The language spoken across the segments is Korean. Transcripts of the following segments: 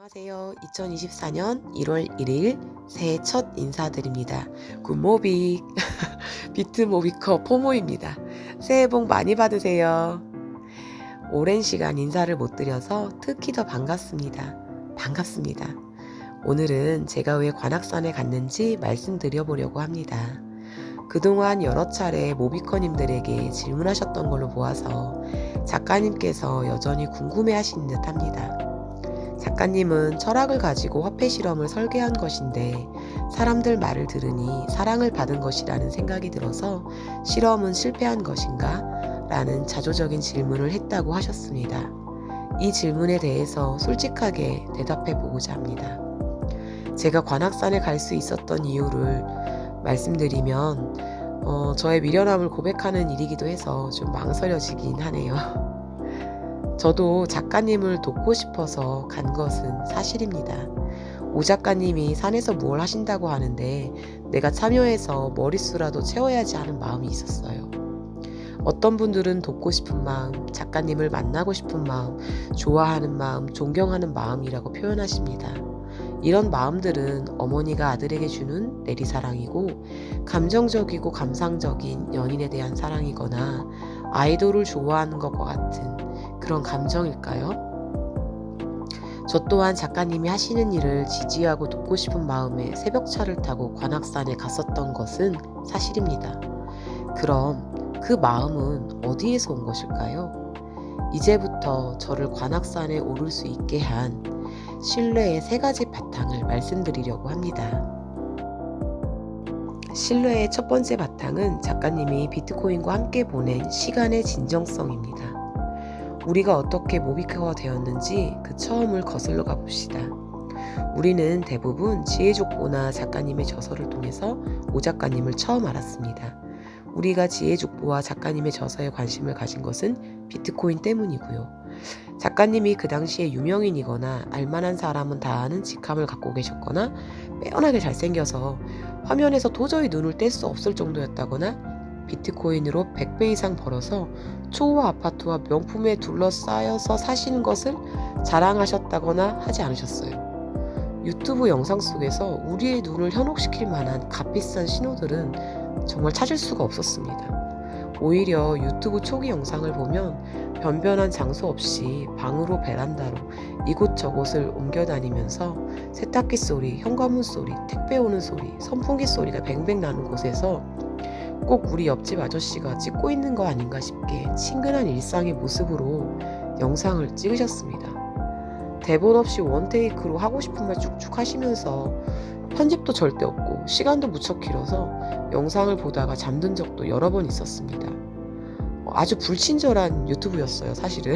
안녕하세요. 2024년 1월 1일 새해 첫 인사드립니다. 굿모빅 비트모비커 포모입니다. 새해 복 많이 받으세요. 오랜 시간 인사를 못 드려서 특히 더 반갑습니다. 반갑습니다. 오늘은 제가 왜 관악산에 갔는지 말씀드려보려고 합니다. 그동안 여러 차례 모비커님들에게 질문하셨던 걸로 보아서 작가님께서 여전히 궁금해하시는 듯 합니다. 작가님은 철학을 가지고 화폐 실험을 설계한 것인데 사람들 말을 들으니 사랑을 받은 것이라는 생각이 들어서 실험은 실패한 것인가? 라는 자조적인 질문을 했다고 하셨습니다. 이 질문에 대해서 솔직하게 대답해 보고자 합니다. 제가 관악산에 갈 수 있었던 이유를 말씀드리면 저의 미련함을 고백하는 일이기도 해서 좀 망설여지긴 하네요. 저도 작가님을 돕고 싶어서 간 것은 사실입니다. 오 작가님이 산에서 뭘 하신다고 하는데 내가 참여해서 머릿수라도 채워야지 하는 마음이 있었어요. 어떤 분들은 돕고 싶은 마음, 작가님을 만나고 싶은 마음, 좋아하는 마음, 존경하는 마음이라고 표현하십니다. 이런 마음들은 어머니가 아들에게 주는 내리사랑이고 감정적이고 감상적인 연인에 대한 사랑이거나 아이돌을 좋아하는 것과 같은 그런 감정일까요? 저 또한 작가님이 하시는 일을 지지하고 돕고 싶은 마음에 새벽차를 타고 관악산에 갔었던 것은 사실입니다. 그럼 그 마음은 어디에서 온 것일까요? 이제부터 저를 관악산에 오를 수 있게 한 신뢰의 세 가지 바탕을 말씀드리려고 합니다. 신뢰의 첫 번째 바탕은 작가님이 비트코인과 함께 보낸 시간의 진정성입니다. 우리가 어떻게 모비커가 되었는지 그 처음을 거슬러 가봅시다. 우리는 대부분 지혜족보나 작가님의 저서를 통해서 오 작가님을 처음 알았습니다. 우리가 지혜족보와 작가님의 저서에 관심을 가진 것은 비트코인 때문이고요. 작가님이 그 당시에 유명인이거나 알만한 사람은 다 아는 직함을 갖고 계셨거나 빼어나게 잘생겨서 화면에서 도저히 눈을 뗄 수 없을 정도였다거나 비트코인으로 100배 이상 벌어서 초호화 아파트와 명품에 둘러싸여서 사시는 것을 자랑하셨다거나 하지 않으셨어요. 유튜브 영상 속에서 우리의 눈을 현혹시킬 만한 값비싼 신호들은 정말 찾을 수가 없었습니다. 오히려 유튜브 초기 영상을 보면 변변한 장소 없이 방으로 베란다로 이곳저곳을 옮겨 다니면서 세탁기 소리, 현관문 소리, 택배 오는 소리, 선풍기 소리가 뱅뱅 나는 곳에서 꼭 우리 옆집 아저씨가 찍고 있는 거 아닌가 싶게 친근한 일상의 모습으로 영상을 찍으셨습니다. 대본 없이 원테이크로 하고 싶은 말 쭉쭉 하시면서 편집도 절대 없고 시간도 무척 길어서 영상을 보다가 잠든 적도 여러 번 있었습니다. 아주 불친절한 유튜브였어요, 사실은.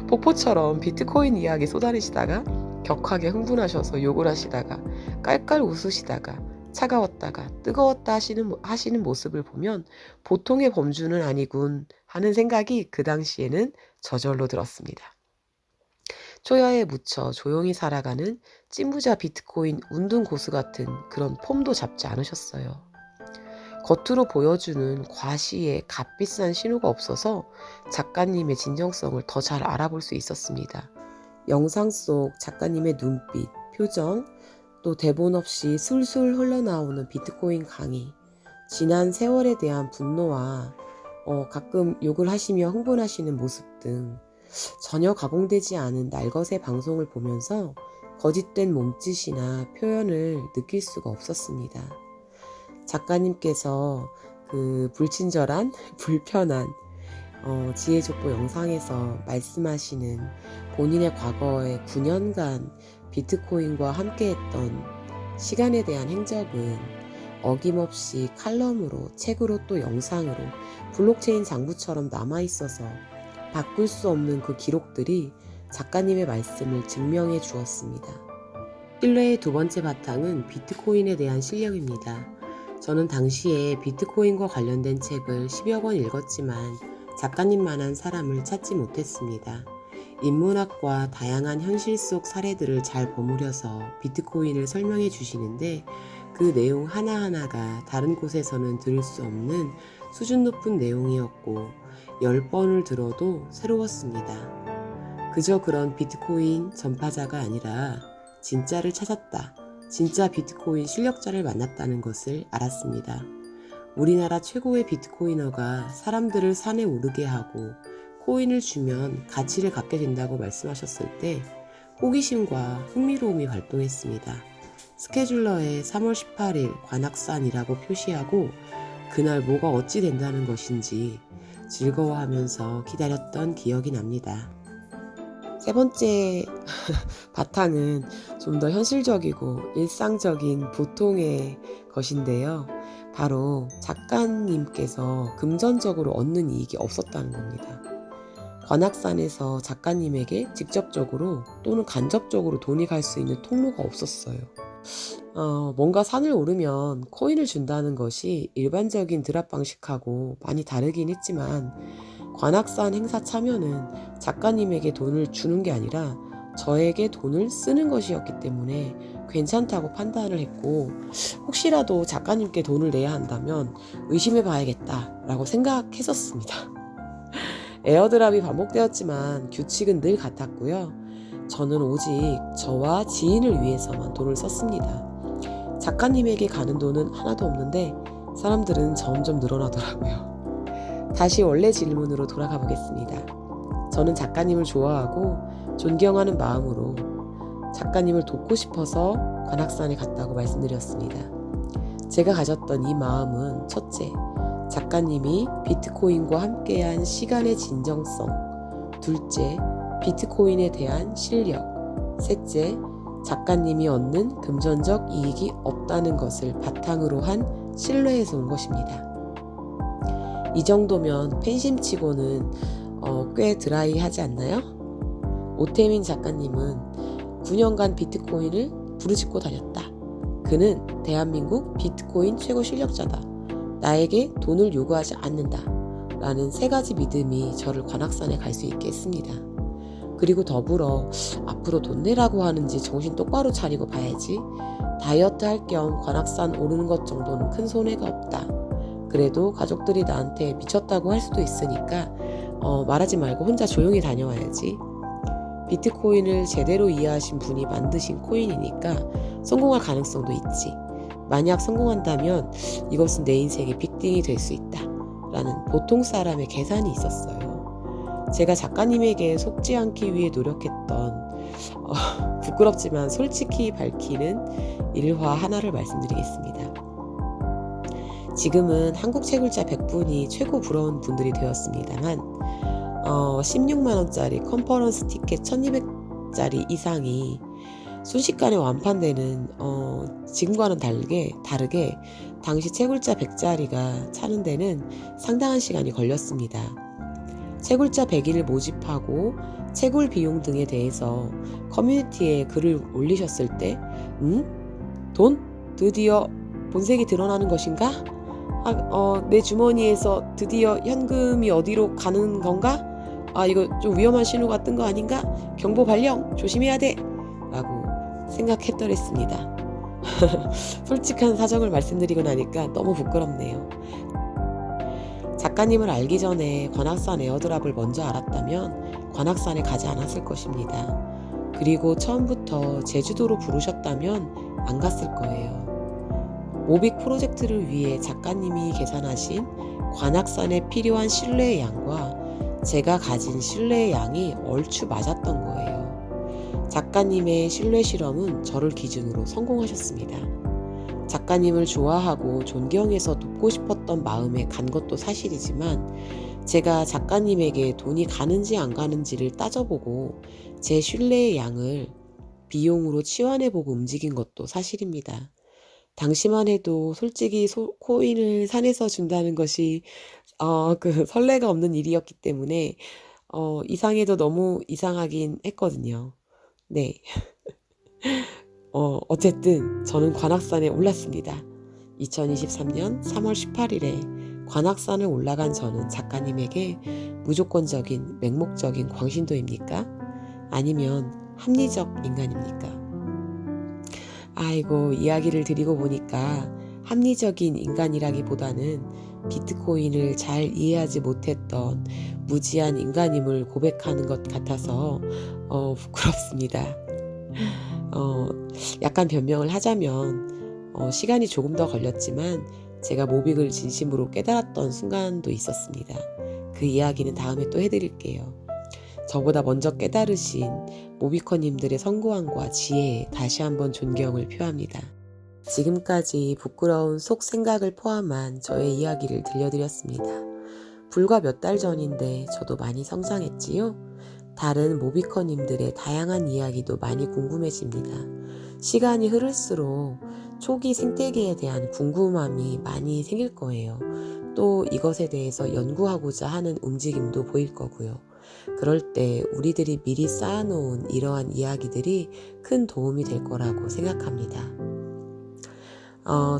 폭포처럼 비트코인 이야기 쏟아내시다가 격하게 흥분하셔서 욕을 하시다가 깔깔 웃으시다가 차가웠다가 뜨거웠다 하시는 모습을 보면 보통의 범주는 아니군 하는 생각이 그 당시에는 저절로 들었습니다. 초야에 묻혀 조용히 살아가는 찐부자 비트코인 운동 고수 같은 그런 폼도 잡지 않으셨어요. 겉으로 보여주는 과시의 값비싼 신호가 없어서 작가님의 진정성을 더 잘 알아볼 수 있었습니다. 영상 속 작가님의 눈빛, 표정, 또 대본 없이 술술 흘러나오는 비트코인 강의, 지난 세월에 대한 분노와 가끔 욕을 하시며 흥분하시는 모습 등 전혀 가공되지 않은 날것의 방송을 보면서 거짓된 몸짓이나 표현을 느낄 수가 없었습니다. 작가님께서 그 불친절한, 불편한 지혜족보 영상에서 말씀하시는 본인의 과거의 9년간 비트코인과 함께했던 시간에 대한 행적은 어김없이 칼럼으로, 책으로 또 영상으로 블록체인 장부처럼 남아있어서 바꿀 수 없는 그 기록들이 작가님의 말씀을 증명해 주었습니다. 신뢰의 두 번째 바탕은 비트코인에 대한 실력입니다. 저는 당시에 비트코인과 관련된 책을 10여 권 읽었지만 작가님만한 사람을 찾지 못했습니다. 인문학과 다양한 현실 속 사례들을 잘 버무려서 비트코인을 설명해 주시는데 그 내용 하나하나가 다른 곳에서는 들을 수 없는 수준 높은 내용이었고 10번을 들어도 새로웠습니다. 그저 그런 비트코인 전파자가 아니라 진짜를 찾았다. 진짜 비트코인 실력자를 만났다는 것을 알았습니다. 우리나라 최고의 비트코이너가 사람들을 산에 오르게 하고 코인을 주면 가치를 갖게 된다고 말씀하셨을 때 호기심과 흥미로움이 발동했습니다. 스케줄러에 3월 18일 관악산이라고 표시하고 그날 뭐가 어찌 된다는 것인지 즐거워하면서 기다렸던 기억이 납니다. 세 번째 바탕은 좀 더 현실적이고 일상적인 보통의 것인데요. 바로 작가님께서 금전적으로 얻는 이익이 없었다는 겁니다. 관악산에서 작가님에게 직접적으로 또는 간접적으로 돈이 갈 수 있는 통로가 없었어요. 뭔가 산을 오르면 코인을 준다는 것이 일반적인 드랍 방식하고 많이 다르긴 했지만 관악산 행사 참여는 작가님에게 돈을 주는 게 아니라 저에게 돈을 쓰는 것이었기 때문에 괜찮다고 판단을 했고 혹시라도 작가님께 돈을 내야 한다면 의심해 봐야겠다라고 생각했었습니다. 에어드랍이 반복되었지만 규칙은 늘 같았고요. 저는 오직 저와 지인을 위해서만 돈을 썼습니다. 작가님에게 가는 돈은 하나도 없는데 사람들은 점점 늘어나더라고요. 다시 원래 질문으로 돌아가 보겠습니다. 저는 작가님을 좋아하고 존경하는 마음으로 작가님을 돕고 싶어서 관악산에 갔다고 말씀드렸습니다. 제가 가졌던 이 마음은 첫째, 작가님이 비트코인과 함께한 시간의 진정성, 둘째, 비트코인에 대한 실력, 셋째, 작가님이 얻는 금전적 이익이 없다는 것을 바탕으로 한 신뢰에서 온 것입니다. 이 정도면 팬심치고는 꽤 드라이하지 않나요? 오태민 작가님은 9년간 비트코인을 부르짖고 다녔다. 그는 대한민국 비트코인 최고 실력자다. 나에게 돈을 요구하지 않는다. 라는 세 가지 믿음이 저를 관악산에 갈 수 있게 했습니다. 그리고 더불어 앞으로 돈 내라고 하는지 정신 똑바로 차리고 봐야지. 다이어트 할 겸 관악산 오르는 것 정도는 큰 손해가 없다. 그래도 가족들이 나한테 미쳤다고 할 수도 있으니까 말하지 말고 혼자 조용히 다녀와야지. 비트코인을 제대로 이해하신 분이 만드신 코인이니까 성공할 가능성도 있지. 만약 성공한다면 이것은 내 인생의 빅딩이 될 수 있다. 라는 보통 사람의 계산이 있었어요. 제가 작가님에게 속지 않기 위해 노력했던 부끄럽지만 솔직히 밝히는 일화 하나를 말씀드리겠습니다. 지금은 한국 채굴자 100분이 최고 부러운 분들이 되었습니다만 16만원짜리 컨퍼런스 티켓 1200짜리 이상이 순식간에 완판되는 지금과는 다르게 당시 채굴자 100짜리가 차는 데는 상당한 시간이 걸렸습니다. 채굴자 100인을 모집하고 채굴 비용 등에 대해서 커뮤니티에 글을 올리셨을 때 돈? 드디어 본색이 드러나는 것인가? 내 주머니에서 드디어 현금이 어디로 가는 건가? 이거 좀 위험한 신호가 뜬 거 아닌가? 경보 발령! 조심해야 돼! 라고 생각했더랬습니다. 솔직한 사정을 말씀드리고 나니까 너무 부끄럽네요. 작가님을 알기 전에 관악산 에어드랍을 먼저 알았다면 관악산에 가지 않았을 것입니다. 그리고 처음부터 제주도로 부르셨다면 안 갔을 거예요. 모빅 프로젝트를 위해 작가님이 계산하신 관악산에 필요한 신뢰의 양과 제가 가진 신뢰의 양이 얼추 맞았던 거예요. 작가님의 신뢰 실험은 저를 기준으로 성공하셨습니다. 작가님을 좋아하고 존경해서 돕고 싶었던 마음에 간 것도 사실이지만 제가 작가님에게 돈이 가는지 안 가는지를 따져보고 제 신뢰의 양을 비용으로 치환해보고 움직인 것도 사실입니다. 당시만 해도 솔직히 코인을 산에서 준다는 것이 설레가 없는 일이었기 때문에 이상해도 너무 이상하긴 했거든요. 네. 어쨌든 저는 관악산에 올랐습니다. 2023년 3월 18일에 관악산을 올라간 저는 작가님에게 무조건적인 맹목적인 광신도입니까? 아니면 합리적 인간입니까? 아이고, 이야기를 드리고 보니까 합리적인 인간이라기보다는 비트코인을 잘 이해하지 못했던 무지한 인간임을 고백하는 것 같아서 부끄럽습니다. 어, 약간 변명을 하자면 시간이 조금 더 걸렸지만 제가 모빅을 진심으로 깨달았던 순간도 있었습니다. 그 이야기는 다음에 또 해드릴게요. 저보다 먼저 깨달으신 모비커님들의 성고함과 지혜에 다시 한번 존경을 표합니다. 지금까지 부끄러운 속 생각을 포함한 저의 이야기를 들려드렸습니다. 불과 몇 달 전인데 저도 많이 성장했지요? 다른 모비커님들의 다양한 이야기도 많이 궁금해집니다. 시간이 흐를수록 초기 생태계에 대한 궁금함이 많이 생길 거예요. 또 이것에 대해서 연구하고자 하는 움직임도 보일 거고요. 그럴 때 우리들이 미리 쌓아놓은 이러한 이야기들이 큰 도움이 될 거라고 생각합니다.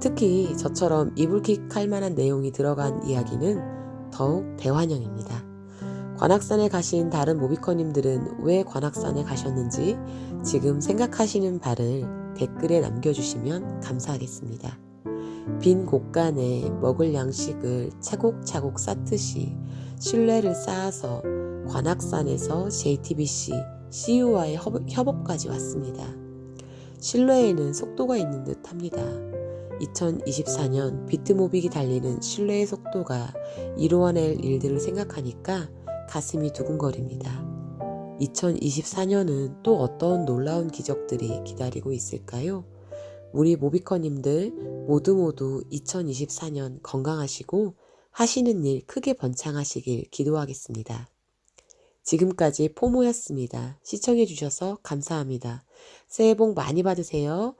특히 저처럼 이불킥할 만한 내용이 들어간 이야기는 더욱 대환영입니다. 관악산에 가신 다른 모비커님들은 왜 관악산에 가셨는지 지금 생각하시는 바를 댓글에 남겨주시면 감사하겠습니다. 빈 곳간에 먹을 양식을 차곡차곡 쌓듯이 신뢰를 쌓아서 관악산에서 JTBC CU와의 협업까지 왔습니다. 신뢰에는 속도가 있는 듯 합니다. 2024년 비트모빅이 달리는 신뢰의 속도가 이루어낼 일들을 생각하니까 가슴이 두근거립니다. 2024년은 또 어떤 놀라운 기적들이 기다리고 있을까요? 우리 모비커님들 모두 2024년 건강하시고 하시는 일 크게 번창하시길 기도하겠습니다. 지금까지 포모였습니다. 시청해주셔서 감사합니다. 새해 복 많이 받으세요.